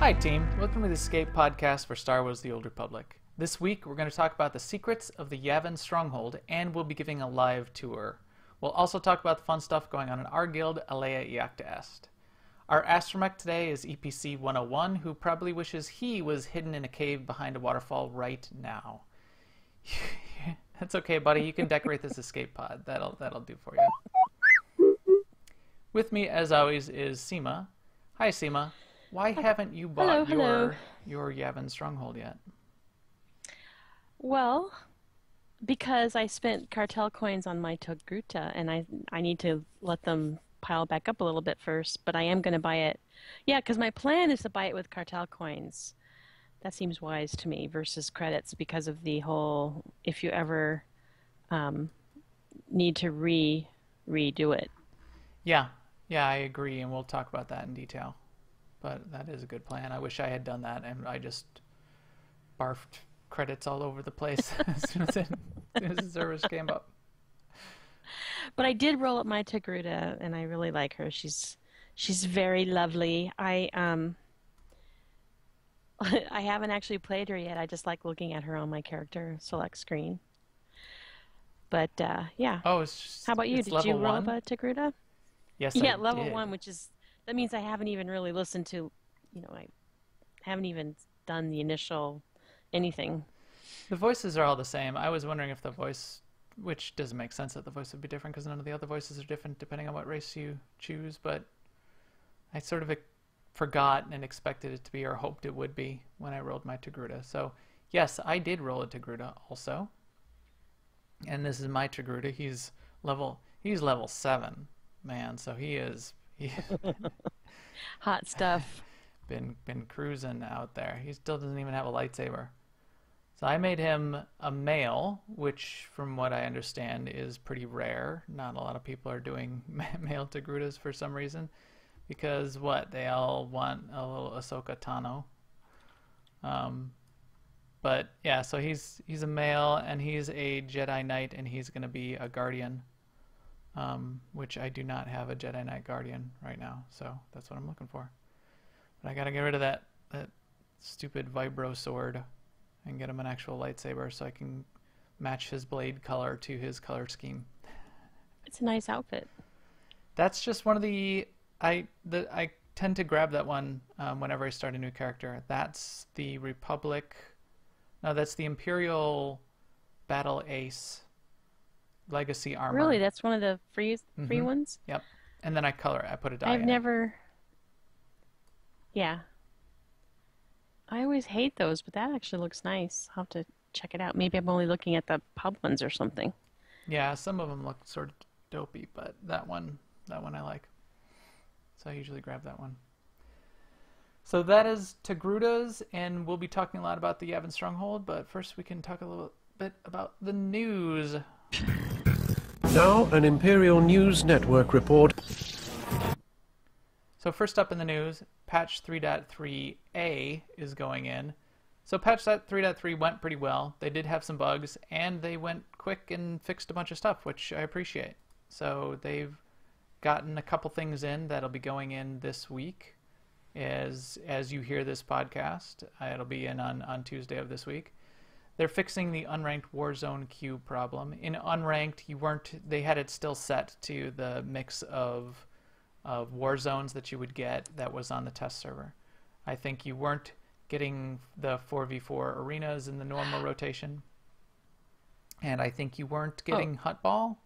Hi team, welcome to the Escape podcast for Star Wars The Old Republic. This week we're going to talk about the secrets of the Yavin Stronghold, and we'll be giving a live tour. We'll also talk about the fun stuff going on in our guild, Alea Iacta Est. Our astromech today is EPC 101, who probably wishes he was hidden in a cave behind a waterfall right now. That's okay, buddy, you can decorate this escape pod. That'll do for you. With me, as always, is Seema. Hi, Seema. Why haven't you bought your Yavin Stronghold yet? Well, because I spent cartel coins on my Togruta, and I need to let them pile back up a little bit first, but I am going to buy it. Yeah, because my plan is to buy it with cartel coins. That seems wise to me versus credits because of the whole, if you ever need to redo it. Yeah, I agree, and we'll talk about that in detail. But that is a good plan. I wish I had done that, and I just barfed credits all over the place as soon as the service came up. But I did roll up my Togruta, and I really like her. She's very lovely. I I haven't actually played her yet. I just like looking at her on my character select screen. But yeah. Oh, it's just, how about you? Did you roll up a Togruta? Yes, yeah, I level did. 1, which is that means I haven't even really listened to, I haven't even done the initial anything. The voices are all the same. I was wondering if the voice, which doesn't make sense that the voice would be different because none of the other voices are different depending on what race you choose, but I sort of forgot and expected it to be or hoped it would be when I rolled my Togruta. So yes, I did roll a Togruta also. And this is my Togruta. He's level 7, man. So he hot stuff. been cruising out there. He still doesn't even have a lightsaber. So I made him a male, which from what I understand is pretty rare. Not a lot of people are doing male Togrutas for some reason. Because they all want a little Ahsoka Tano. But yeah, so he's a male and he's a Jedi Knight and he's going to be a Guardian. Which I do not have a Jedi Knight Guardian right now, so that's what I'm looking for. But I gotta get rid of that stupid vibro sword and get him an actual lightsaber so I can match his blade color to his color scheme. It's a nice outfit. That's just one of I tend to grab that one whenever I start a new character. That's the Republic. No, that's the Imperial Battle Ace Legacy armor. Really, that's one of the free ones. Yep. And then I put a dye I've in never. Yeah. I always hate those, but that actually looks nice. I'll have to check it out. Maybe I'm only looking at the pub ones or something. Yeah, some of them look sort of dopey, but that one I like. So I usually grab that one. So that is Togrutas, and we'll be talking a lot about the Yavin Stronghold, but first we can talk a little bit about the news. Now, an Imperial News Network report. So first up in the news, patch 3.3a is going in. So patch 3.3 went pretty well. They did have some bugs, and they went quick and fixed a bunch of stuff, which I appreciate. So they've gotten a couple things in that'll be going in this week. As you hear this podcast, it'll be in on Tuesday of this week. They're fixing the unranked Warzone queue problem. In unranked, they had it still set to the mix of war zones that you would get that was on the test server. I think you weren't getting the 4v4 arenas in the normal rotation. And I think you weren't getting Hutball.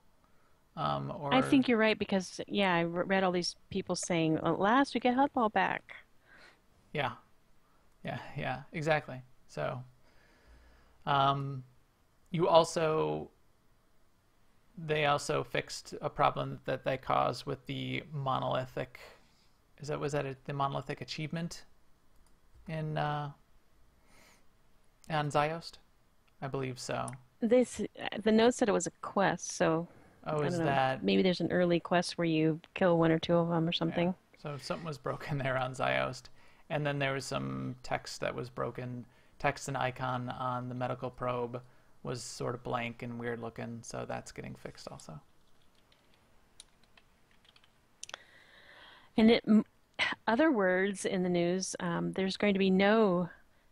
I think you're right because, yeah, I read all these people saying, at last we get Hutball back. Yeah, exactly. So, they also fixed a problem that they caused with the monolithic, the monolithic achievement on Ziost? I believe so. The note said it was a quest, so... Oh, I don't know. Maybe there's an early quest where you kill one or two of them or something. Yeah. So something was broken there on Ziost. And then there was some text that was broken. Text and icon on the medical probe was sort of blank and weird looking. So that's getting fixed also. And other words in the news, there's going to be no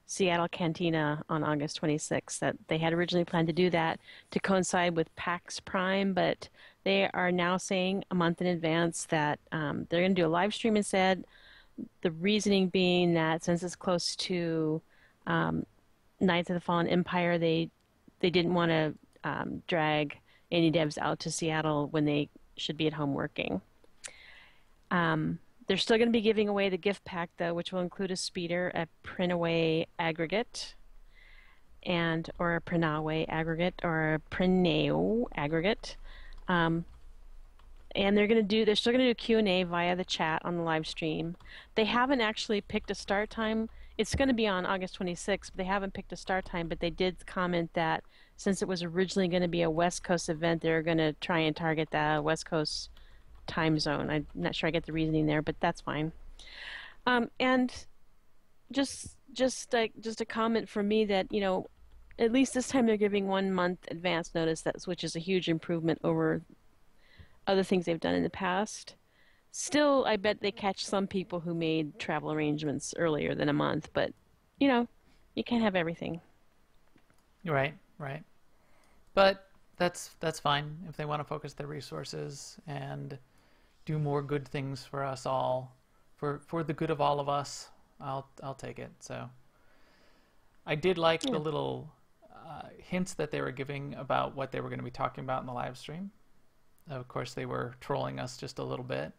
Seattle Cantina on August 26th. That they had originally planned to do that to coincide with PAX Prime, but they are now saying a month in advance that they're going to do a live stream instead. The reasoning being that since it's close to Knights of the Fallen Empire, they didn't want to drag any devs out to Seattle when they should be at home working. They're still going to be giving away the gift pack, though, which will include a speeder, a printaway aggregate, or a printaway aggregate, or a prinao aggregate. And they're still going to do Q&A via the chat on the live stream. They haven't actually picked a start time. It's going to be on August 26th, but they haven't picked a start time. But they did comment that since it was originally going to be a West Coast event, they're going to try and target the West Coast time zone. I'm not sure I get the reasoning there, but that's fine. And just a comment from me that, at least this time they're giving 1 month advance notice, which is a huge improvement over other things they've done in the past. Still, I bet they catch some people who made travel arrangements earlier than a month, but you can't have everything. Right. But that's fine if they want to focus their resources and do more good things for us all, for the good of all of us. I'll take it. So I did like the little hints that they were giving about what they were going to be talking about in the live stream. Of course, they were trolling us just a little bit.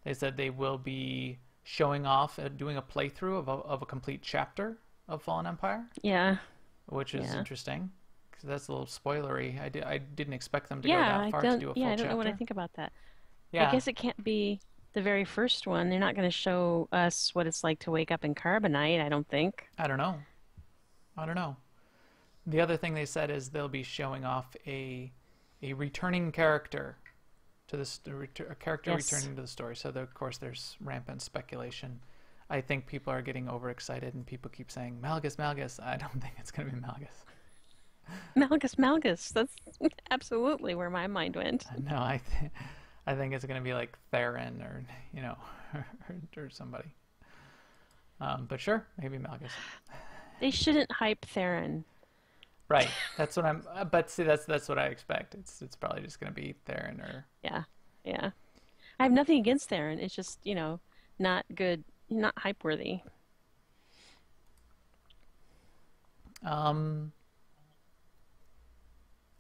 They said they will be showing off, doing a playthrough of a complete chapter of Fallen Empire. Yeah. Which is interesting. Because that's a little spoilery. I didn't expect them to go that far to do a full chapter. I don't know what I think about that. Yeah. I guess it can't be the very first one. They're not going to show us what it's like to wake up in Carbonite, I don't think. I don't know. The other thing they said is they'll be showing off a returning character to a character returning to the story. So of course there's rampant speculation. I think people are getting overexcited and people keep saying Malgus. I don't think it's going to be Malgus. Malgus. That's absolutely where my mind went. No, I think it's going to be like Theron or or somebody. But sure, maybe Malgus. They shouldn't hype Theron. Right. That's what I'm. But see, that's what I expect. It's probably just going to be Theron or. Yeah. I have nothing against Theron. It's just not good, not hype worthy.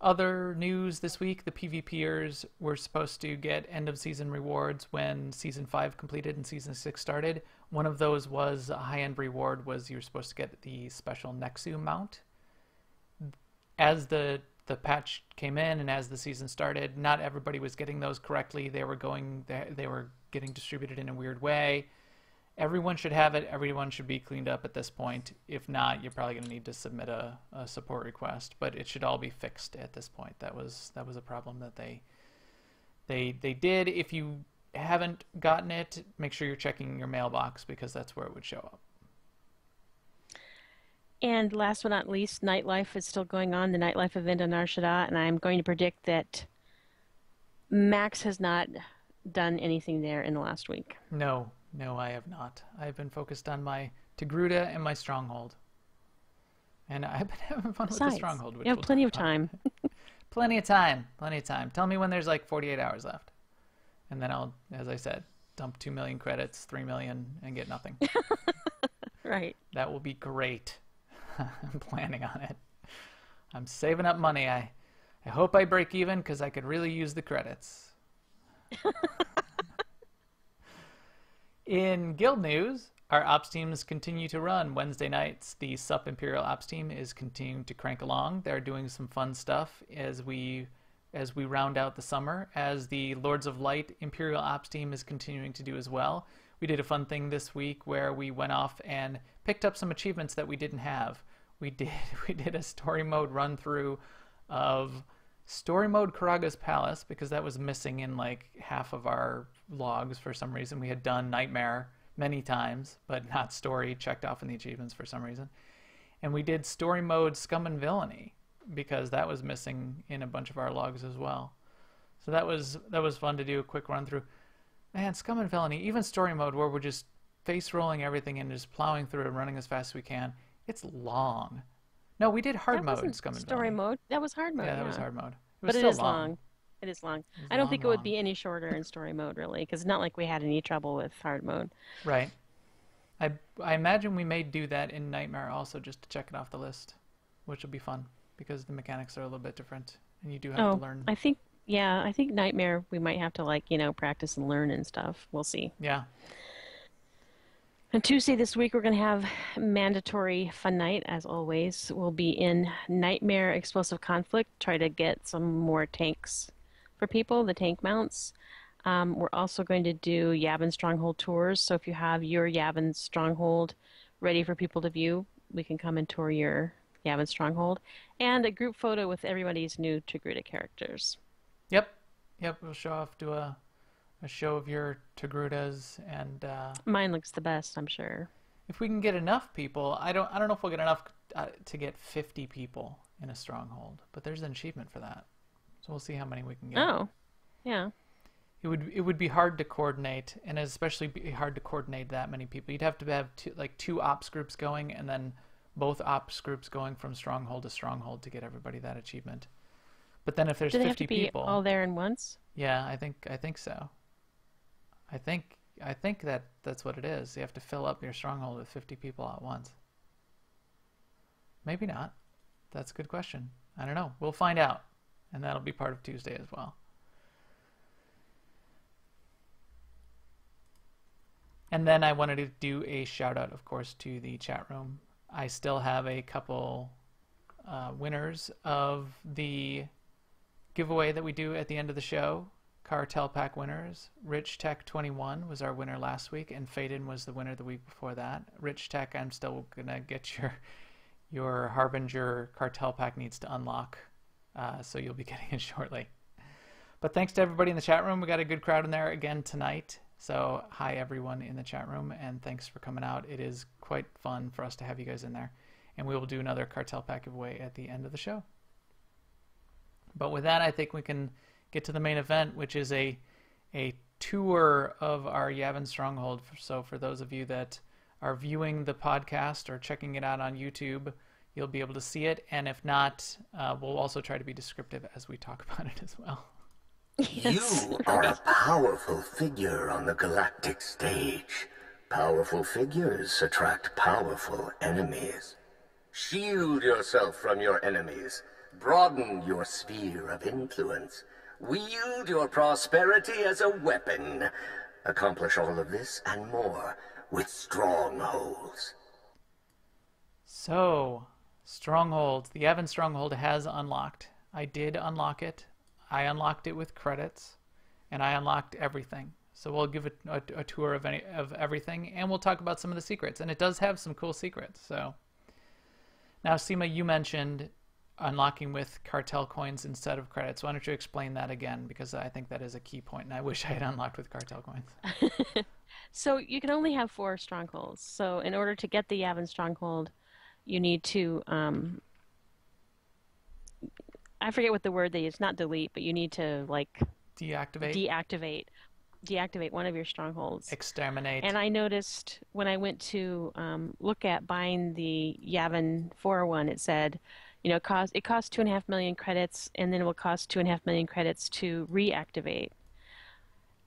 Other news this week: the PvPers were supposed to get end of season rewards when season 5 completed and season 6 started. One of those was a high-end reward. Was you're supposed to get the special Nexu mount. As the patch came in and as the season started, not everybody was getting those correctly. They were getting distributed in a weird way. Everyone should have it. Everyone should be cleaned up at this point. If not, you're probably going to need to submit a support request. But it should all be fixed at this point. That was a problem that they did. If you haven't gotten it, make sure you're checking your mailbox because that's where it would show up. And last but not least, Nightlife is still going on, the Nightlife event in Arshada, and I'm going to predict that Max has not done anything there in the last week. No, I have not. I've been focused on my Togruta and my Stronghold. And I've been having fun with the Stronghold. You have plenty of time. Plenty of time. Tell me when there's like 48 hours left. And then I'll, as I said, dump 2 million credits, 3 million, and get nothing. Right. That will be great. I'm planning on it. I'm saving up money. I hope I break even because I could really use the credits. In guild news, our ops teams continue to run Wednesday nights. The SUP Imperial ops team is continuing to crank along. They're doing some fun stuff as we round out the summer, as the Lords of Light Imperial ops team is continuing to do as well. We did a fun thing this week where we went off and picked up some achievements that we didn't have. We did a story mode run through of story mode Karaga's Palace because that was missing in like half of our logs for some reason. We had done Nightmare many times, but not story checked off in the achievements for some reason. And we did story mode Scum and Villainy because that was missing in a bunch of our logs as well. So that was fun to do a quick run through. Man, Scum and Villainy, even story mode where we're just face rolling everything and just plowing through and running as fast as we can. It's long. No, we did hard That mode wasn't Scum and story Villainy. mode. That was hard mode. Yeah, that Yeah. was hard mode. It was But it still is long. long. It is long. It was I don't think it would long. be any shorter in story mode, really, because it's not like we had any trouble with hard mode. Right. I imagine we may do that in Nightmare also, just to check it off the list, which will be fun because the mechanics are a little bit different, and you do have to learn. I think Nightmare we might have to practice and learn and stuff. We'll see. Yeah. And Tuesday this week we're going to have mandatory fun night as always. We'll be in Nightmare Explosive Conflict, try to get some more tanks for people, the tank mounts. We're also going to do Yavin Stronghold tours, so if you have your Yavin Stronghold ready for people to view, we can come and tour your Yavin Stronghold. And a group photo with everybody's new Togruta characters. Yep. We'll show off, do a show of your Togrutas, and mine looks the best, I'm sure. if we can get enough people, I don't know if we'll get enough to get 50 people in a stronghold, but there's an achievement for that, so we'll see how many we can get. Oh, yeah. It would be hard to coordinate, and especially be hard to coordinate that many people. You'd have to have two ops groups going, and then both ops groups going from stronghold to stronghold to get everybody that achievement. But then if there's Do they 50 have to be people, all there in once? yeah, I think so. I think that's what it is. You have to fill up your stronghold with 50 people at once. Maybe not. That's a good question. I don't know. We'll find out, and that'll be part of Tuesday as well. And then I wanted to do a shout out, of course, to the chat room. I still have a couple winners of the giveaway that we do at the end of the show. Cartel Pack winners. Rich Tech 21 was our winner last week, and Faden was the winner the week before that. Rich Tech, I'm still gonna get your Harbinger Cartel Pack needs to unlock, so you'll be getting it shortly. But thanks to everybody in the chat room. We got a good crowd in there again tonight. So hi everyone in the chat room, and thanks for coming out. It is quite fun for us to have you guys in there. And we will do another Cartel Pack giveaway at the end of the show. But with that, I think we can get to the main event, which is a tour of our Yavin Stronghold. So for those of you that are viewing the podcast or checking it out on YouTube, you'll be able to see it. And if not, we'll also try to be descriptive as we talk about it as well. Yes. You are a powerful figure on the galactic stage. Powerful figures attract powerful enemies. Shield yourself from your enemies. Broaden your sphere of influence. Wield your prosperity as a weapon. Accomplish all of this and more with strongholds. So, Stronghold. The Yavin Stronghold has unlocked. I did unlock it. I unlocked it with credits, and I unlocked everything. So we'll give it a tour of everything, and we'll talk about some of the secrets. And it does have some cool secrets. So now, Seema, you mentioned unlocking with cartel coins instead of credits. Why don't you explain that again? Because I think that is a key point, and I wish I had unlocked with cartel coins. So you can only have 4 strongholds. So in order to get the Yavin Stronghold, you need to I forget what the word they use, not delete, but you need to Deactivate. deactivate one of your strongholds. Exterminate. And I noticed when I went to look at buying the Yavin 401, it said, it costs 2.5 million credits, and then it will cost 2.5 million credits to reactivate.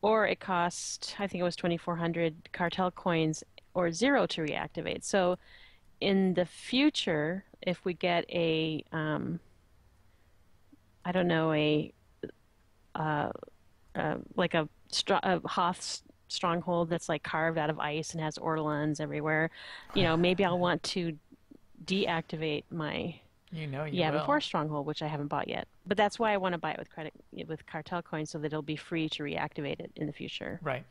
Or it cost, I think it was 2,400 cartel coins or 0 to reactivate. So in the future, if we get a like a Hoth stronghold that's like carved out of ice and has ortolans everywhere, maybe I'll want to deactivate my Yavin 4 stronghold, which I haven't bought yet. But that's why I want to buy it with cartel coins, so that it'll be free to reactivate it in the future. Right.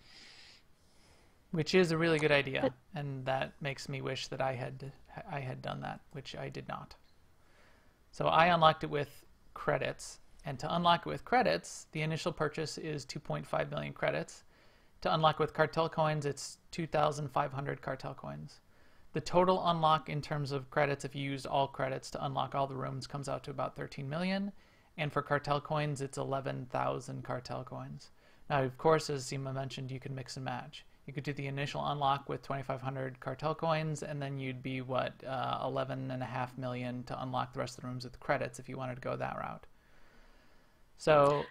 Which is a really good idea, and that makes me wish that I had done that, which I did not. So I unlocked it with credits, and to unlock it with credits, the initial purchase is 2.5 million credits. To unlock with cartel coins, it's 2,500 cartel coins. The total unlock in terms of credits, if you used all credits to unlock all the rooms, comes out to about 13 million. And for cartel coins, it's 11,000 cartel coins. Now, of course, as Seema mentioned, you can mix and match. You could do the initial unlock with 2,500 cartel coins, and then you'd be, what, 11.5 million to unlock the rest of the rooms with credits if you wanted to go that route. So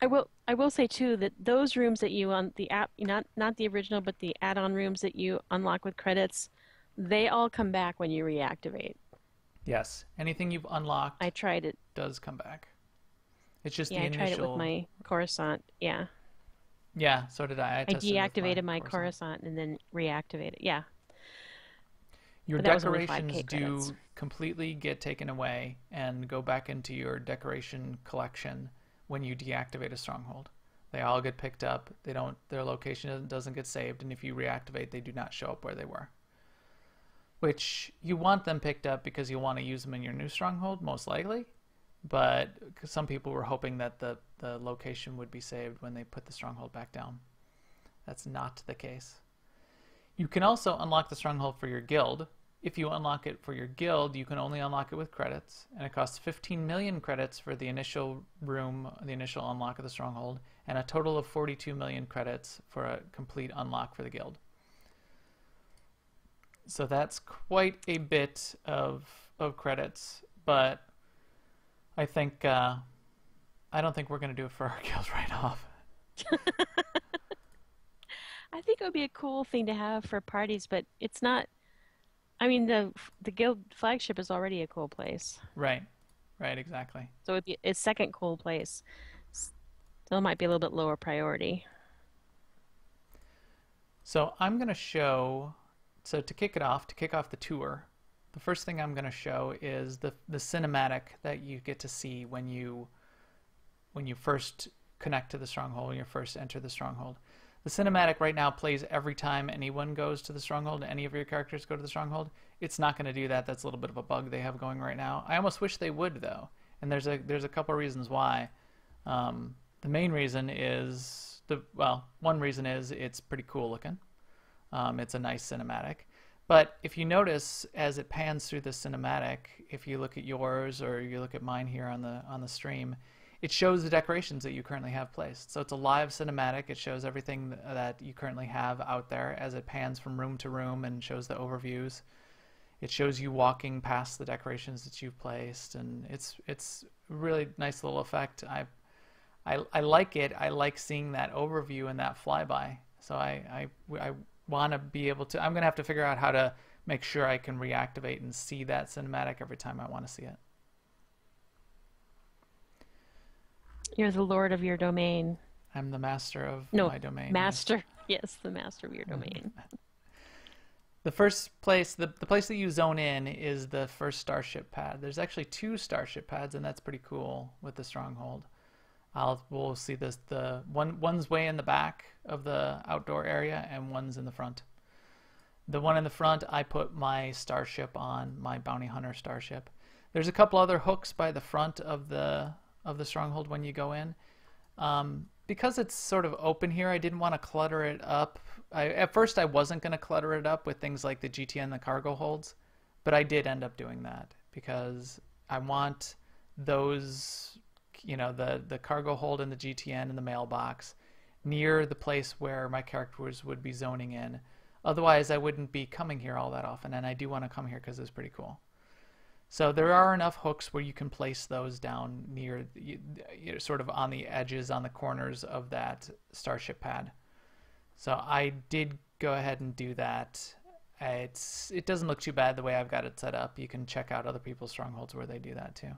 I will say too that those rooms that you on the app, not the original, but the add-on rooms that you unlock with credits, they all come back when you reactivate. yes, anything you've unlocked I tried it. does come back. It's just Yeah, the I tried it with initial. my Coruscant. Yeah. Yeah, so did I. I I tested it with deactivated my Coruscant. Coruscant and then reactivated. Yeah. Your But that was only decorations 5K credits. do completely get taken away and go back into your decoration collection when you deactivate a stronghold. They all get picked up. They don't. Their location doesn't get saved, and if you reactivate, they do not show up where they were. Which you want them picked up because you want to use them in your new stronghold, most likely. But some people were hoping that the location would be saved when they put the stronghold back down. That's not the case. You can also unlock the stronghold for your guild. If you unlock it for your guild, you can only unlock it with credits, and it costs 15 million credits for the initial room, the initial unlock of the stronghold, and a total of 42 million credits for a complete unlock for the guild. So that's quite a bit of credits, but I think I don't think we're going to do it for our guild right off. I think it would be a cool thing to have for parties, but it's not. I mean, the guild flagship is already a cool place, Right, right, exactly. so it'd be a second cool place. So it might be a little bit lower priority. So I'm going to show, so to kick off the tour, the first thing I'm going to show is the cinematic that you get to see when you first connect to the stronghold, when you first enter the stronghold. The cinematic right now plays every time anyone goes to the stronghold, any of your characters go to the stronghold. It's not going to do that. That's a little bit of a bug they have going right now. I almost wish they would, though, and there's a couple of reasons why. The main reason is one reason is it's pretty cool looking. It's a nice cinematic. But if you notice, as it pans through the cinematic, if you look at yours or you look at mine here on the stream, it shows the decorations that you currently have placed. So it's a live cinematic. It shows everything that you currently have out there as it pans from room to room and shows the overviews. It shows you walking past the decorations that you've placed, and it's a really nice little effect. I like it. I like seeing that overview and that flyby. So I want to be able to. I'm going to have to figure out how to make sure I can reactivate and see that cinematic every time I want to see it. You're the lord of your domain. I'm the master of No, my domain. master. Yes, the master of your domain. The first place, the place that you zone in is the first starship pad. There's actually 2 starship pads, and that's pretty cool with the stronghold. We'll see this. One's way in the back of the outdoor area, and one's in the front. The one in the front, I put my starship on, my bounty hunter starship. There's a couple other hooks by the front of the stronghold when you go in. Because it's sort of open here, I didn't want to clutter it up. At first I wasn't going to clutter it up with things like the GTN and the cargo holds, but I did end up doing that because I want those, the cargo hold and the GTN and the mailbox near the place where my characters would be zoning in. Otherwise, I wouldn't be coming here all that often, and I do want to come here because it's pretty cool. So there are enough hooks where you can place those down near, sort of on the edges, on the corners of that starship pad. So I did go ahead and do that. It doesn't look too bad the way I've got it set up. You can check out other people's strongholds where they do that too.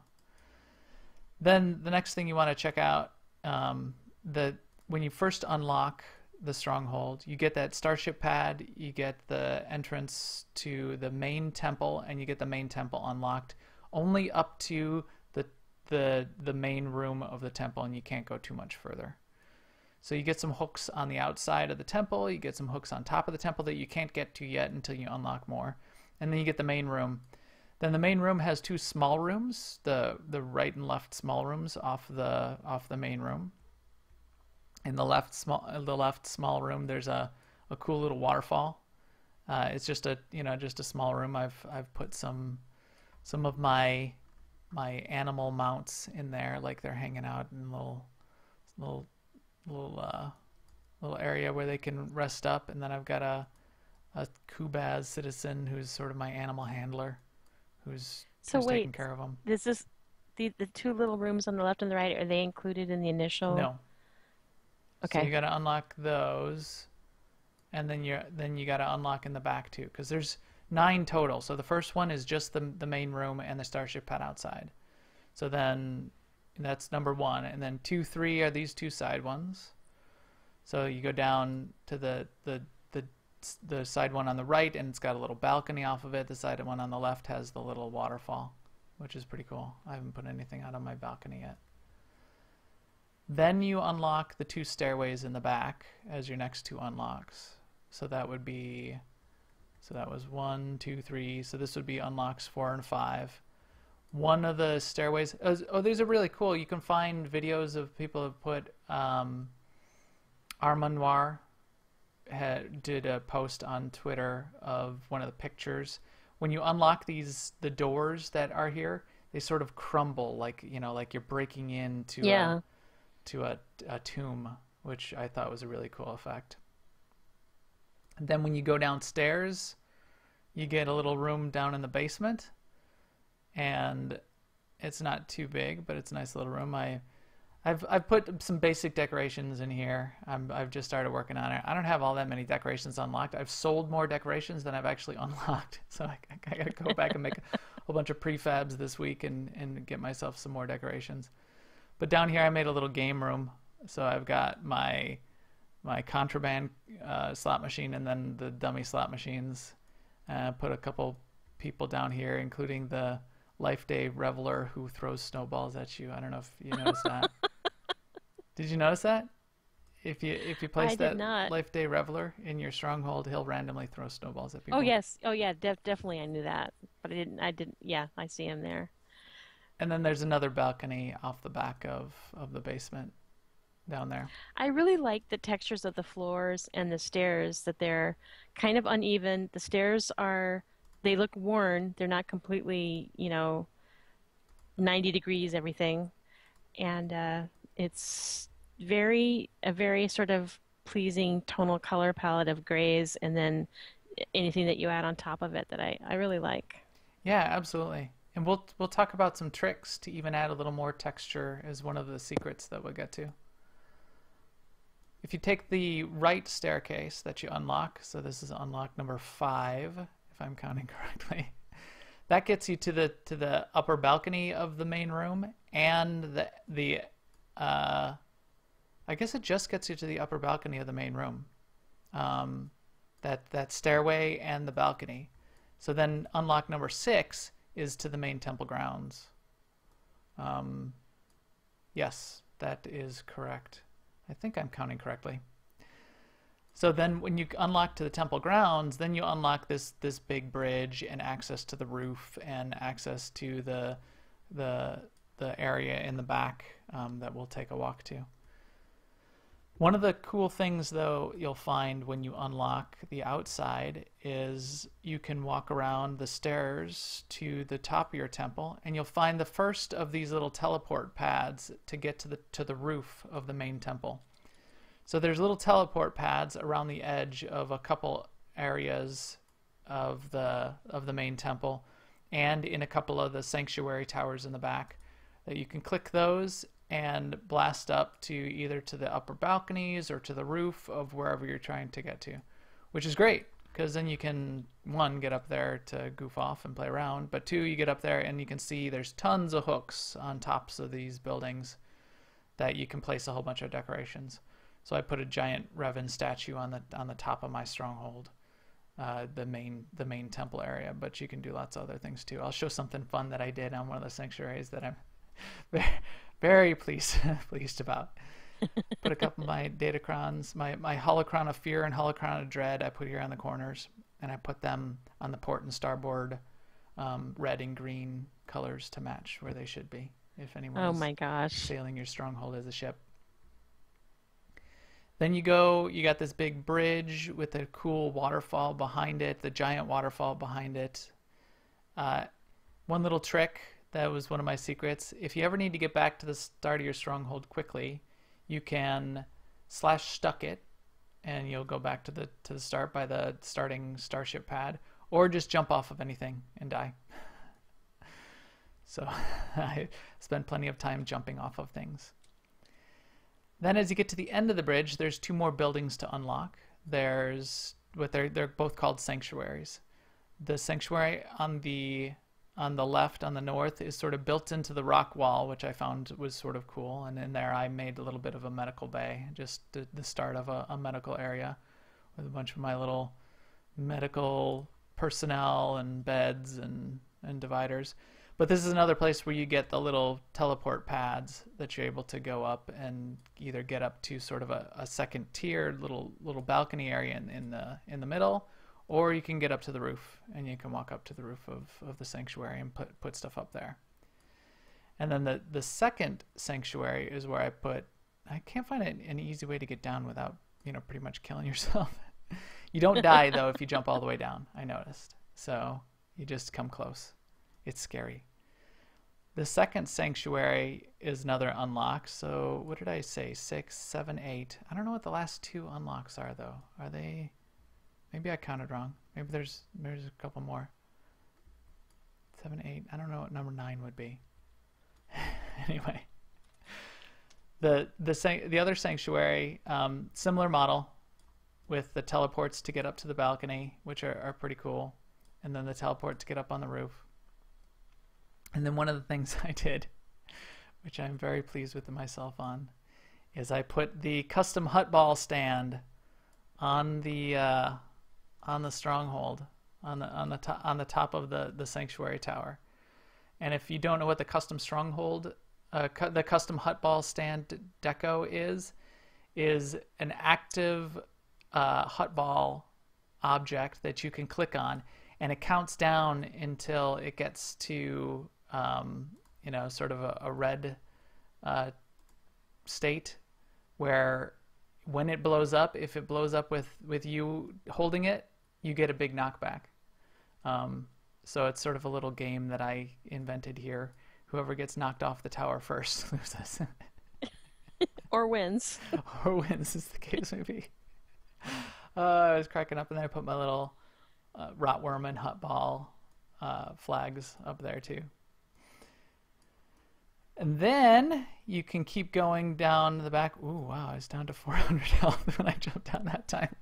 Then the next thing you want to check out, when you first unlock the stronghold, you get that starship pad, you get the entrance to the main temple, and you get the main temple unlocked only up to the main room of the temple, and you can't go too much further. So you get some hooks on the outside of the temple, you get some hooks on top of the temple that you can't get to yet until you unlock more, and then you get the main room. Then the main room has 2 small rooms, the right and left small rooms off the main room. In the left small room, there's a cool little waterfall. It's just a small room. I've put some of my animal mounts in there, like they're hanging out in little little area where they can rest up, and then I've got a Kubaz citizen who's sort of my animal handler, who's So taking wait, care of them. this is the two little rooms on the left and the right, are they included in the initial? No, so you Okay. got to unlock those, and then you got to unlock in the back too, because there's 9 total. So the first one is just the main room and the starship pad outside. So then that's number 1, and then 2, 3 are these 2 side ones. So you go down to the side one on the right, and it's got a little balcony off of it. The side one on the left has the little waterfall, which is pretty cool. I haven't put anything out on my balcony yet. Then you unlock the 2 stairways in the back as your next 2 unlocks. So that would be, so that was 1, 2, 3. So this would be unlocks 4 and 5. One of the stairways, oh, these are really cool. You can find videos of people who have put, Armand Noir did a post on Twitter of one of the pictures. When you unlock the doors that are here, they sort of crumble, like, you know, like you're breaking into Yeah. a tomb, which I thought was a really cool effect. And then when you go downstairs, you get a little room down in the basement, and it's not too big, but it's a nice little room. I've put some basic decorations in here. I've just started working on it. I don't have all that many decorations unlocked. I've sold more decorations than I've actually unlocked, so I got to go back and make a whole bunch of prefabs this week and get myself some more decorations. But down here I made a little game room. So I've got my contraband slot machine, and then the dummy slot machines. Put a couple people down here, including the Life Day Reveler who throws snowballs at you. I don't know if you noticed that. Did you notice that? If you place I did that not. Life Day Reveler in your stronghold, he'll randomly throw snowballs at people. Oh yes. Oh yeah, definitely I knew that. But I didn't yeah, I see him there. And then there's another balcony off the back of the basement down there. I really like the textures of the floors and the stairs, that they're kind of uneven. The stairs they look worn. They're not completely, 90 degrees everything. And it's a very sort of pleasing tonal color palette of grays, and then anything that you add on top of it that I really like. Yeah, absolutely. And we'll talk about some tricks to even add a little more texture as one of the secrets that we'll get to. If you take the right staircase that you unlock, so this is unlock number 5, if I'm counting correctly, that gets you to the upper balcony of the main room, and I guess it just gets you to the upper balcony of the main room. That stairway and the balcony. So then unlock number 6 is to the main temple grounds. Yes, that is correct. I think I'm counting correctly. So then when you unlock to the temple grounds, then you unlock this big bridge and access to the roof and access to the area in the back that we'll take a walk to. One of the cool things, though, you'll find when you unlock the outside is you can walk around the stairs to the top of your temple, and you'll find the first of these little teleport pads to get to the roof of the main temple. So there's little teleport pads around the edge of a couple areas of the main temple, and in a couple of the sanctuary towers in the back, that you can click those and blast up to either to the upper balconies or to the roof of wherever you're trying to get to, which is great because then you can, 1, get up there to goof off and play around, but 2, you get up there and you can see there's tons of hooks on tops of these buildings that you can place a whole bunch of decorations. So I put a giant Revan statue on the top of my stronghold, the main temple area, but you can do lots of other things too. I'll show something fun that I did on one of the sanctuaries that I'm very pleased about. Put a couple of my datacrons, my holocron of fear and holocron of dread I put here on the corners, and I put them on the port and starboard red and green colors to match where they should be if anyone Oh is my gosh. sailing your stronghold as a ship. Then you got this big bridge with a cool waterfall behind it, the giant waterfall behind it. One little trick that was one of my secrets. If you ever need to get back to the start of your stronghold quickly, you can /stuck it, and you'll go back to the start by the starting starship pad, or just jump off of anything and die. So I spent plenty of time jumping off of things. Then as you get to the end of the bridge, there's 2 more buildings to unlock. There's what they're both called sanctuaries. The sanctuary on the left, on the north, is sort of built into the rock wall, which I found was sort of cool. And in there I made a little bit of a medical bay, just the start of a medical area with a bunch of my little medical personnel and beds and dividers. But this is another place where you get the little teleport pads that you're able to go up and either get up to sort of a second tier little balcony area in the middle, or you can get up to the roof and you can walk up to the roof of the sanctuary and put stuff up there. And then the second sanctuary is where I can't find an easy way to get down without, pretty much killing yourself. You don't die though if you jump all the way down, I noticed. So you just come close. It's scary. The second sanctuary is another unlock. So what did I say? 6, 7, 8. I don't know what the last 2 unlocks are though. Are they? Maybe I counted wrong. Maybe there's a couple more. 7, 8. I don't know what number 9 would be. Anyway, the other sanctuary, similar model, with the teleports to get up to the balcony, which are pretty cool, and then the teleport to get up on the roof. And then one of the things I did, which I'm very pleased with myself on, is I put the custom hut ball stand on the stronghold, on the top of the sanctuary tower. And if you don't know what the custom stronghold, the custom hut ball stand deco is an active hut ball object that you can click on, and it counts down until it gets to sort of a red state, where when it blows up, if it blows up with you holding it, you get a big knockback. So it's sort of a little game that I invented here. Whoever gets knocked off the tower first loses. Or wins. Or wins, is the case may be. I was cracking up, and then I put my little Rotworm and hut ball flags up there too. And then you can keep going down the back. Ooh, wow, I was down to 400 health when I jumped down that time.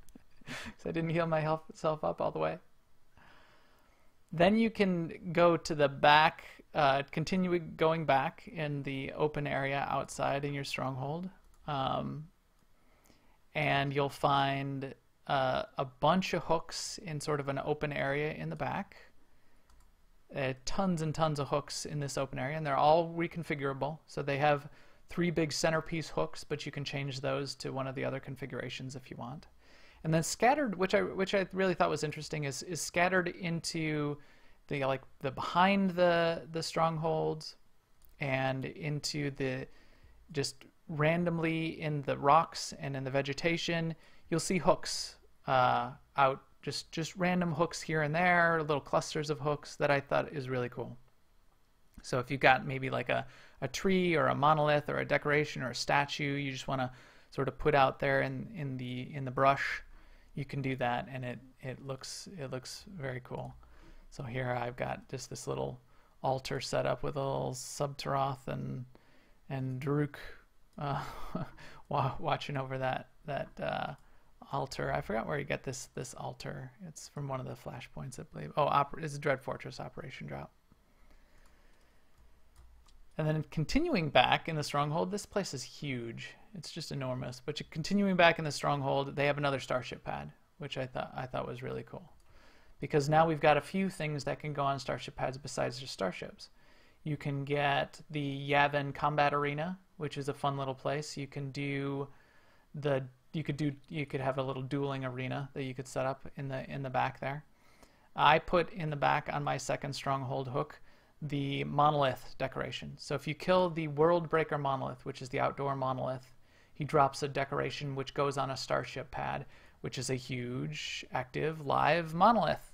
Because I didn't heal myself up all the way. Then you can go to the back, continue going back in the open area outside in your stronghold. And you'll find a bunch of hooks in sort of an open area in the back. Tons and tons of hooks in this open area, and they're all reconfigurable. So they have 3 big centerpiece hooks, but you can change those to one of the other configurations if you want. And then scattered, which I really thought was interesting, is scattered into the behind the strongholds, and into the just randomly in the rocks and in the vegetation. You'll see hooks out. Just random hooks here and there, little clusters of hooks that I thought is really cool. So if you've got maybe like a tree or a monolith or a decoration or a statue you just want to sort of put out there in the brush, you can do that, and it looks very cool. So here I've got just this little altar set up with a little SWTOR and Daruk watching over that altar. I forgot where you get this altar. It's from one of the flashpoints, I believe. Oh, it's a Dread Fortress Operation Drop. And then continuing back in the stronghold, this place is huge. It's just enormous. But continuing back in the stronghold, they have another starship pad, which I thought was really cool, because now we've got a few things that can go on starship pads besides just starships. You can get the Yavin Combat Arena, which is a fun little place. You can do you could have a little dueling arena that you could set up in the back there. I put in the back on my second stronghold hook the monolith decoration. So if you kill the World Breaker monolith, which is the outdoor monolith, he drops a decoration which goes on a starship pad, which is a huge active live monolith,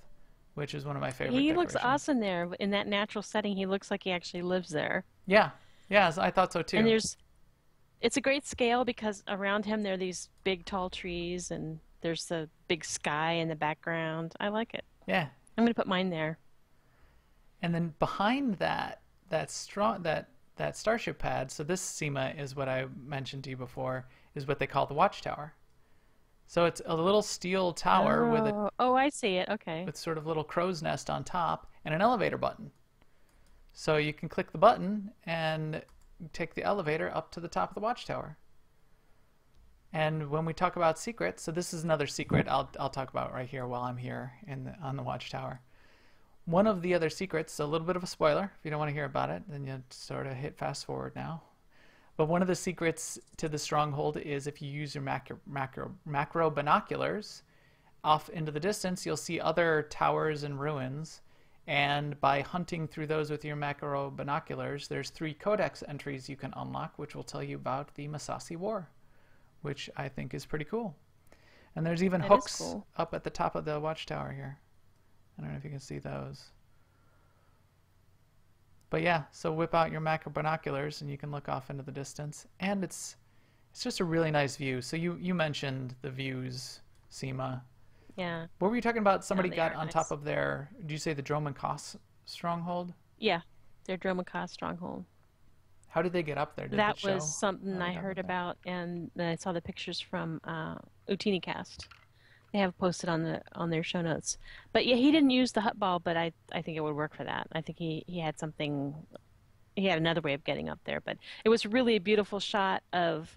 which is one of my favorite He decorations. looks awesome there in that natural setting. He looks like he actually lives there. Yeah, I thought so too. And it's a great scale because around him there are these big tall trees and there's the big sky in the background. I like it. Yeah. I'm gonna put mine there. And then behind that starship pad, so this SEMA is what I mentioned to you before, is what they call the watchtower. So it's a little steel tower Oh, I see it. Okay. with sort of little crow's nest on top and an elevator button. So you can click the button and take the elevator up to the top of the watchtower. And when we talk about secrets, so this is another secret I'll talk about right here while I'm here on the watchtower. One of the other secrets, a little bit of a spoiler. If you don't want to hear about it, then you sort of hit fast forward now. But one of the secrets to the stronghold is if you use your macro binoculars off into the distance, you'll see other towers and ruins. And by hunting through those with your macro binoculars, there's 3 codex entries you can unlock, which will tell you about the Massassi War, which I think is pretty cool. And there's even That is hooks cool. up at the top of the watchtower here. I don't know if you can see those. But yeah, so whip out your macro binoculars and you can look off into the distance. And it's just a really nice view. So you mentioned the views, Seema. Yeah. What were you talking about? Somebody they got are on nice. top of their, did you say the Droman Kos stronghold? Yeah. Their Dromaka stronghold. How did they get up there? Did That it show was something how they I got heard up there? about, and then I saw the pictures from UtiniCast. They have posted on their show notes. But yeah, he didn't use the hut ball, but I think it would work for that. I think he had something. He had another way of getting up there, but it was really a beautiful shot of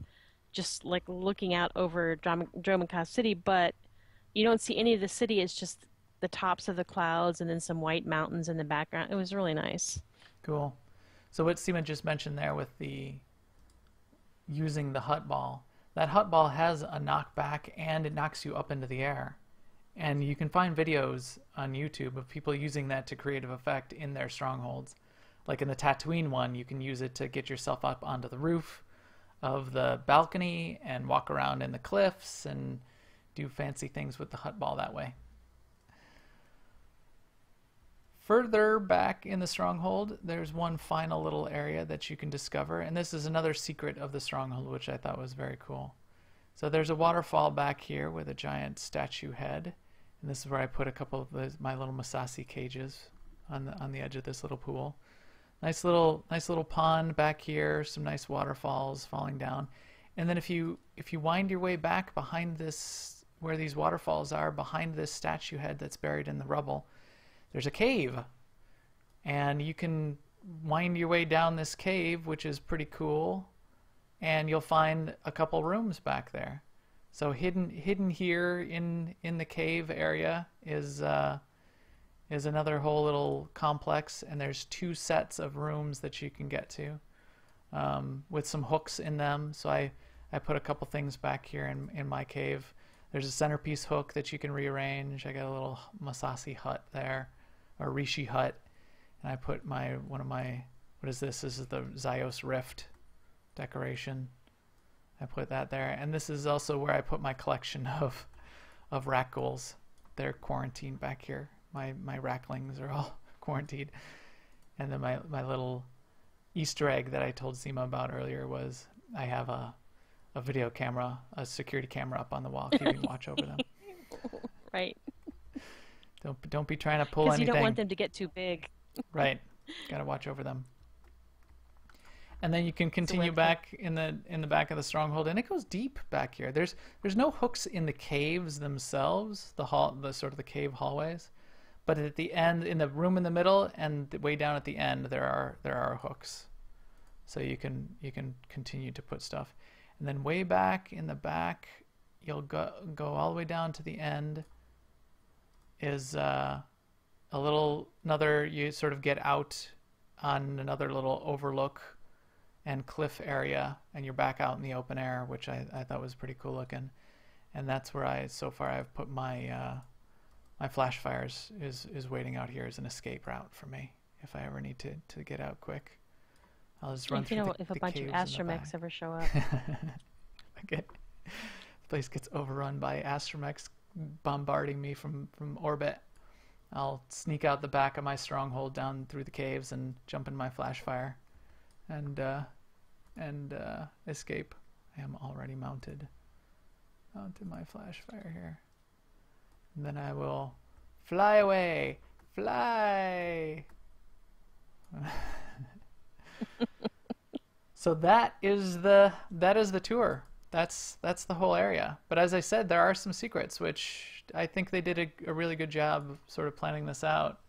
just like looking out over Dromancast City, but you don't see any of the city. It's just the tops of the clouds and then some white mountains in the background. It was really nice. Cool. So what Seema just mentioned there with the using the hut ball, that hut ball has a knockback and it knocks you up into the air. And you can find videos on YouTube of people using that to creative effect in their strongholds. Like in the Tatooine one, you can use it to get yourself up onto the roof of the balcony and walk around in the cliffs and do fancy things with the hut ball that way. Further back in the stronghold, there's one final little area that you can discover, and this is another secret of the stronghold, which I thought was very cool. So there's a waterfall back here with a giant statue head, and this is where I put a couple of my little Massassi cages on the edge of this little pool. Nice little pond back here, some nice waterfalls falling down, and then if you wind your way back behind this, where these waterfalls are, behind this statue head that's buried in the rubble, there's a cave, and you can wind your way down this cave, which is pretty cool, and you'll find a couple rooms back there. So hidden here in the cave area is another whole little complex, and there's 2 sets of rooms that you can get to with some hooks in them. So I put a couple things back here in my cave. There's a centerpiece hook that you can rearrange. I got a little Massassi hut there, or Rishi hut, and I put one of my, what is this? This is the Zyos Rift decoration. I put that there, and this is also where I put my collection of rat ghouls. They're quarantined back here. My racklings are all quarantined, and then my little Easter egg that I told Seema about earlier was I have a video camera, a security camera up on the wall, keeping watch over them. Right. Don't be trying to pull Because anything. you don't want them to get too big. Right. Got to watch over them. And then you can continue webcam. back in the back of the stronghold, and it goes deep back here. There's no hooks in the caves themselves, the sort of the cave hallways, but at the end, in the room in the middle and way down at the end, there are hooks, so you can continue to put stuff. And then way back in the back, you'll go all the way down to the end. Is you sort of get out on another little overlook and cliff area, and you're back out in the open air, which I thought was pretty cool looking. And that's where I've put my my flash fires is waiting out here as an escape route for me if I ever need to get out quick. I'll just run through If a the bunch of caves in the astromechs back. ever show up. Okay. The place gets overrun by astromechs bombarding me from orbit. I'll sneak out the back of my stronghold down through the caves and jump in my flash fire and and escape. I am already mounted my flash fire here. And then I will fly away. Fly! So that is the tour. That's the whole area. But as I said, there are some secrets, which I think they did a really good job of sort of planning this out.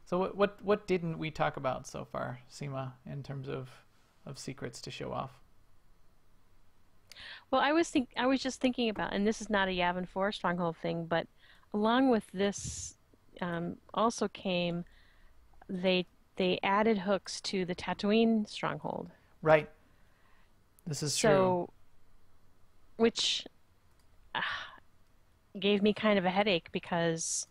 So what didn't we talk about so far, Seema, in terms of secrets to show off? Well, I was just thinking about, and this is not a Yavin 4 Stronghold thing, but along with this also came they added hooks to the Tatooine Stronghold. Right. This is true. Which gave me kind of a headache because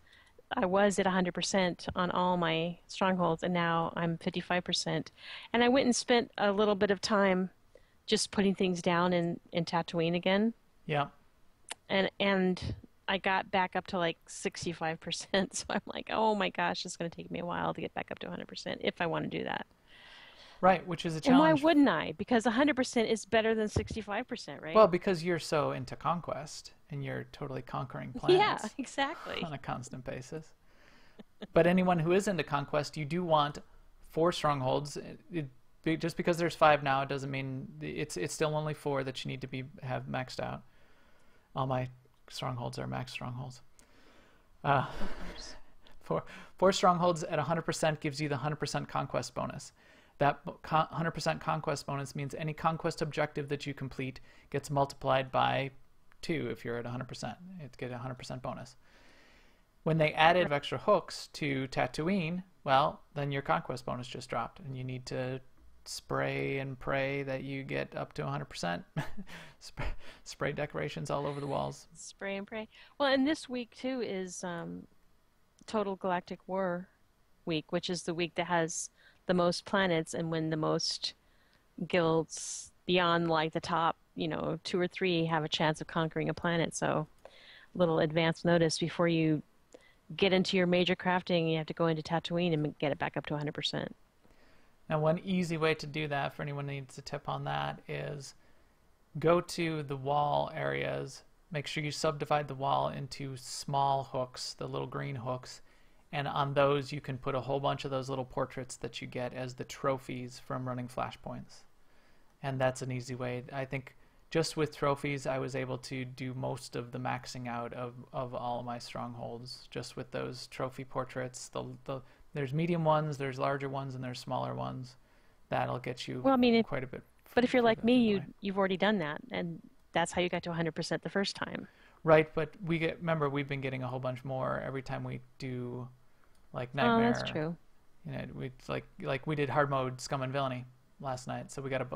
I was at 100% on all my strongholds, and now I'm 55%. And I went and spent a little bit of time just putting things down in Tatooine again. Yeah. And I got back up to like 65%. So I'm like, oh my gosh, it's going to take me a while to get back up to 100% if I want to do that. Right, which is a And why challenge. wouldn't I? Because 100% is better than 65%, right? Well, because you're so into conquest and you're totally conquering planets. Yeah, exactly. On a constant basis. But anyone who is into conquest, you do want 4 strongholds. Just because there's 5 now, it doesn't mean it's still only 4 that you need to have maxed out. All my strongholds are max strongholds. 4 strongholds at 100% gives you the 100% conquest bonus. That 100% conquest bonus means any conquest objective that you complete gets multiplied by 2 if you're at 100%. It get a 100% bonus. When they added extra hooks to Tatooine, well, then your conquest bonus just dropped, and you need to spray and pray that you get up to 100%. Spray decorations all over the walls. Spray and pray. Well, and this week too is Total Galactic War week, which is the week that has the most planets and when the most guilds beyond like the top, 2 or 3 have a chance of conquering a planet. So a little advance notice before you get into your major crafting, you have to go into Tatooine and get it back up to 100%. Now, one easy way to do that, for anyone who needs a tip on that, is go to the wall areas. Make sure you subdivide the wall into small hooks, the little green hooks, and on those you can put a whole bunch of those little portraits that you get as the trophies from running flashpoints. And that's an easy way. I think just with trophies I was able to do most of the maxing out of all of my strongholds just with those trophy portraits. There's medium ones, there's larger ones, and there's smaller ones. That'll get you quite a bit. But if you're like me, you've already done that, and that's how you got to 100% the first time. Right, but remember we've been getting a whole bunch more every time we do like Nightmare. Oh, that's true. We like we did hard mode Scum and Villainy last night, so we got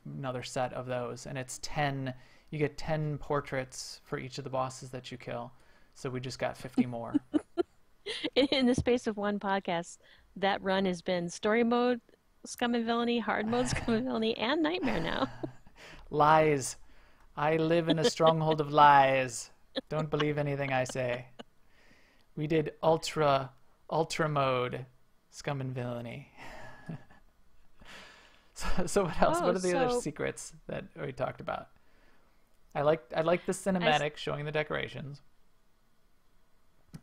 another set of those, and it's 10. You get 10 portraits for each of the bosses that you kill. So we just got 50 more. In the space of one podcast, that run has been story mode Scum and Villainy, hard mode Scum and Villainy, and Nightmare now. Lies. I live in a stronghold of lies. Don't believe anything I say. We did ultra mode Scum and Villainy. So what else? What are the other secrets that we talked about? I liked the cinematic showing the decorations.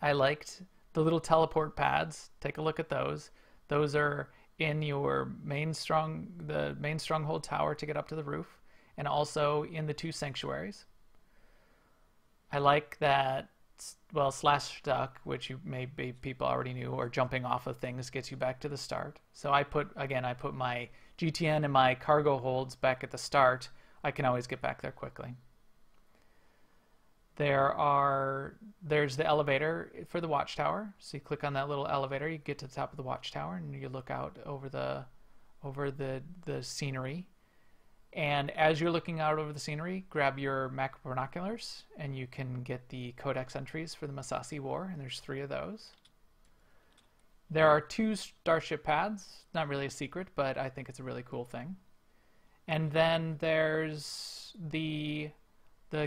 I liked the little teleport pads. Take a look at those. Those are in your main stronghold tower to get up to the roof, and also in the 2 sanctuaries. I like that. Well, slash duck, which maybe people already knew, or jumping off of things gets you back to the start. So I put my GTN and my cargo holds back at the start. I can always get back there quickly. There's the elevator for the watchtower. So you click on that little elevator, you get to the top of the watchtower, and you look out over the scenery. And as you're looking out over the scenery, grab your macro binoculars, and you can get the codex entries for the Massassi War, and there's 3 of those. There are 2 starship pads. Not really a secret, but I think it's a really cool thing. And then there's the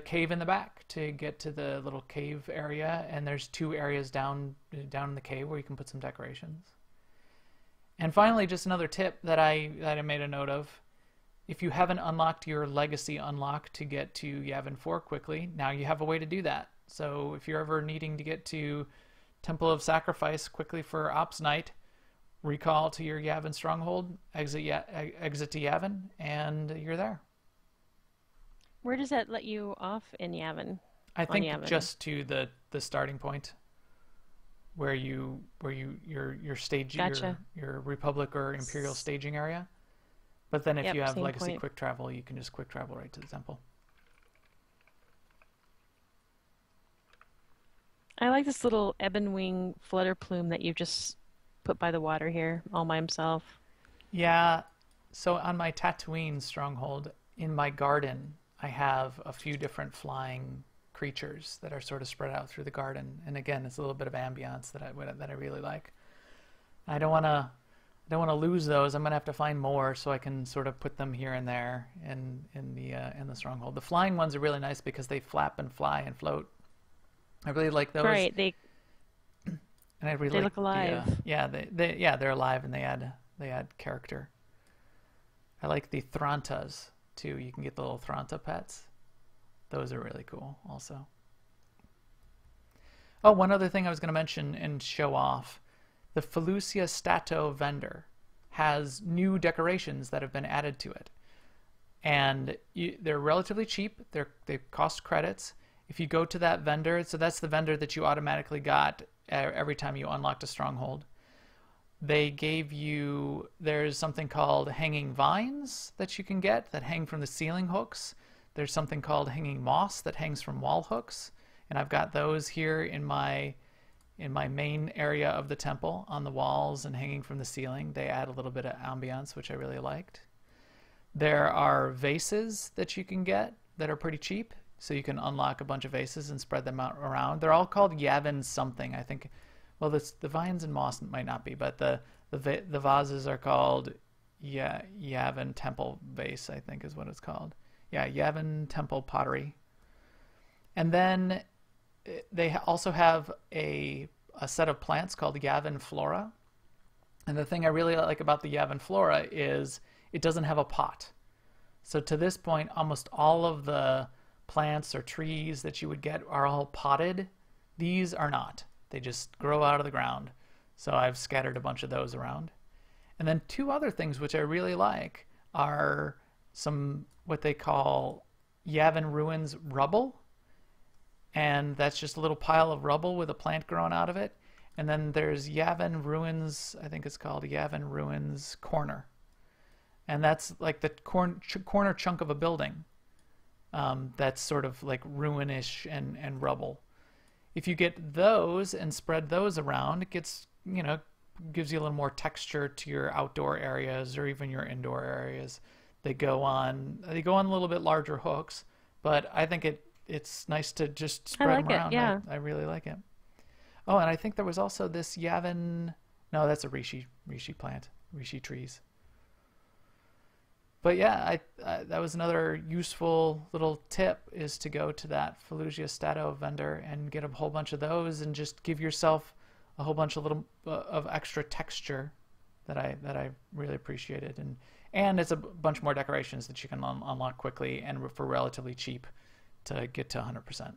cave in the back to get to the little cave area, and there's 2 areas down in the cave where you can put some decorations. And finally, just another tip that I made a note of if you haven't unlocked your legacy unlock to get to Yavin 4 quickly, now you have a way to do that. So if you're ever needing to get to Temple of Sacrifice quickly for Ops Night, recall to your Yavin Stronghold, exit to Yavin, and you're there. Where does that let you off in Yavin? I think Yavin? Just to the starting point, where your stage, Gotcha. your Republic or Imperial staging area. But then if Yep, you have same Legacy point. quick travel, you can just quick travel right to the temple. I like this little ebon wing flutter plume that you just put by the water here, all by himself. Yeah, so on my Tatooine stronghold, in my garden, I have a few different flying creatures that are sort of spread out through the garden. And again, it's a little bit of ambiance that I really like. I don't want to lose those. I'm gonna have to find more so I can sort of put them here and there in the stronghold. The flying ones are really nice because they flap and fly and float. I really like those. Right, And I really they like look alive. they're alive and they add character. I like the Thrantas too. You can get the little Thranta pets. Those are really cool also. Oh, one other thing I was going to mention and show off. The SWTOR vendor has new decorations that have been added to it. And they're relatively cheap. They cost credits. If you go to that vendor, so that's the vendor that you automatically got every time you unlocked a stronghold. They gave you, there's something called hanging vines that you can get that hang from the ceiling hooks. There's something called hanging moss that hangs from wall hooks. And I've got those here in my main area of the temple on the walls and hanging from the ceiling. They add a little bit of ambiance, which I really liked. There are vases that you can get that are pretty cheap. So you can unlock a bunch of vases and spread them out around. They're all called Yavin something, I think. Well, the vines and moss might not be, but the vases are called Yavin Temple Vase, I think is what it's called. Yeah, Yavin Temple Pottery. And then they also have a set of plants called Yavin Flora. And the thing I really like about the Yavin Flora is it doesn't have a pot. So to this point, almost all of the plants or trees that you would get are all potted. These are not. They just grow out of the ground. So I've scattered a bunch of those around. And then two other things which I really like are some what they call Yavin Ruins rubble. And that's just a little pile of rubble with a plant growing out of it. And then there's Yavin Ruins, I think it's called Yavin Ruins Corner. And that's like the corner chunk of a building. That's sort of like ruinish and rubble. If you get those and spread those around, it gets, gives you a little more texture to your outdoor areas or even your indoor areas. They go on a little bit larger hooks, but I think it's nice to just spread them around. Yeah. I really like it. Oh, and I think there was also this Yavin, no, that's a reishi plant, reishi trees. But yeah, that was another useful little tip, is to go to that SWTOR vendor and get a whole bunch of those and just give yourself a whole bunch of little of extra texture that I really appreciated. And it's a bunch more decorations that you can unlock quickly and for relatively cheap to get to 100%.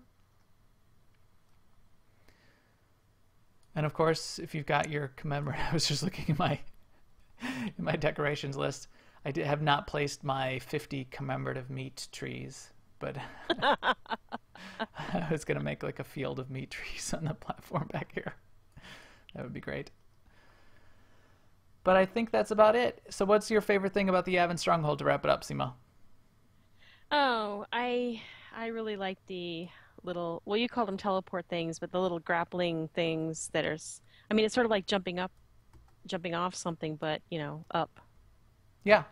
And of course, if you've got your commemorative, I was just looking at my decorations list. I have not placed my 50 commemorative meat trees, but I was going to make like a field of meat trees on the platform back here. That would be great. But I think that's about it. So what's your favorite thing about the Yavin Stronghold to wrap it up, Seema? Oh, I really like the little, well, you call them teleport things, but the little grappling things that are, I mean, it's sort of like jumping off something, but, up. Yeah.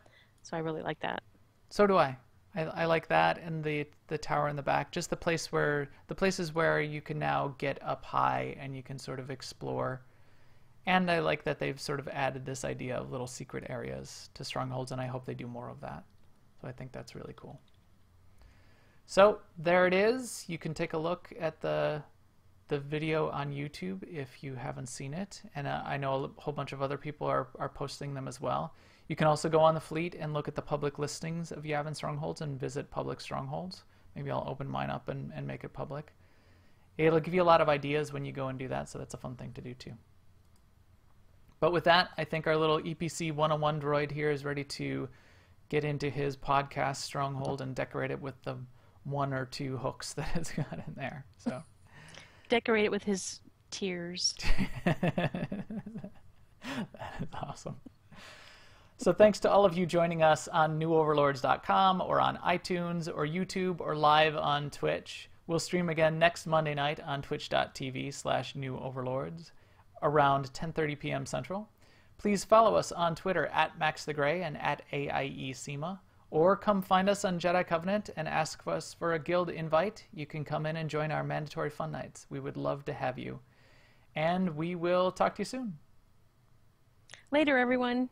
So I really like that. So do I. I like that, and the tower in the back, just the places where you can now get up high and you can sort of explore. And I like that they've sort of added this idea of little secret areas to strongholds, and I hope they do more of that. So I think that's really cool. So there it is. You can take a look at the the video on YouTube if you haven't seen it, and I know a whole bunch of other people are posting them as well. You can also go on the fleet and look at the public listings of Yavin Strongholds and visit public strongholds. Maybe I'll open mine up and make it public. It'll give you a lot of ideas when you go and do that, so that's a fun thing to do too. But with that, I think our little EPC 101 droid here is ready to get into his podcast stronghold and decorate it with the 1 or 2 hooks that it's got in there. So decorate it with his tears. That is awesome. So thanks to all of you joining us on newoverlords.com or on iTunes or YouTube or live on Twitch. We'll stream again next Monday night on twitch.tv/newoverlords around 10:30 p.m. Central. Please follow us on Twitter at MaxTheGray and at AIESEMA, or come find us on Jedi Covenant and ask us for a guild invite. You can come in and join our mandatory fun nights. We would love to have you. And we will talk to you soon. Later, everyone.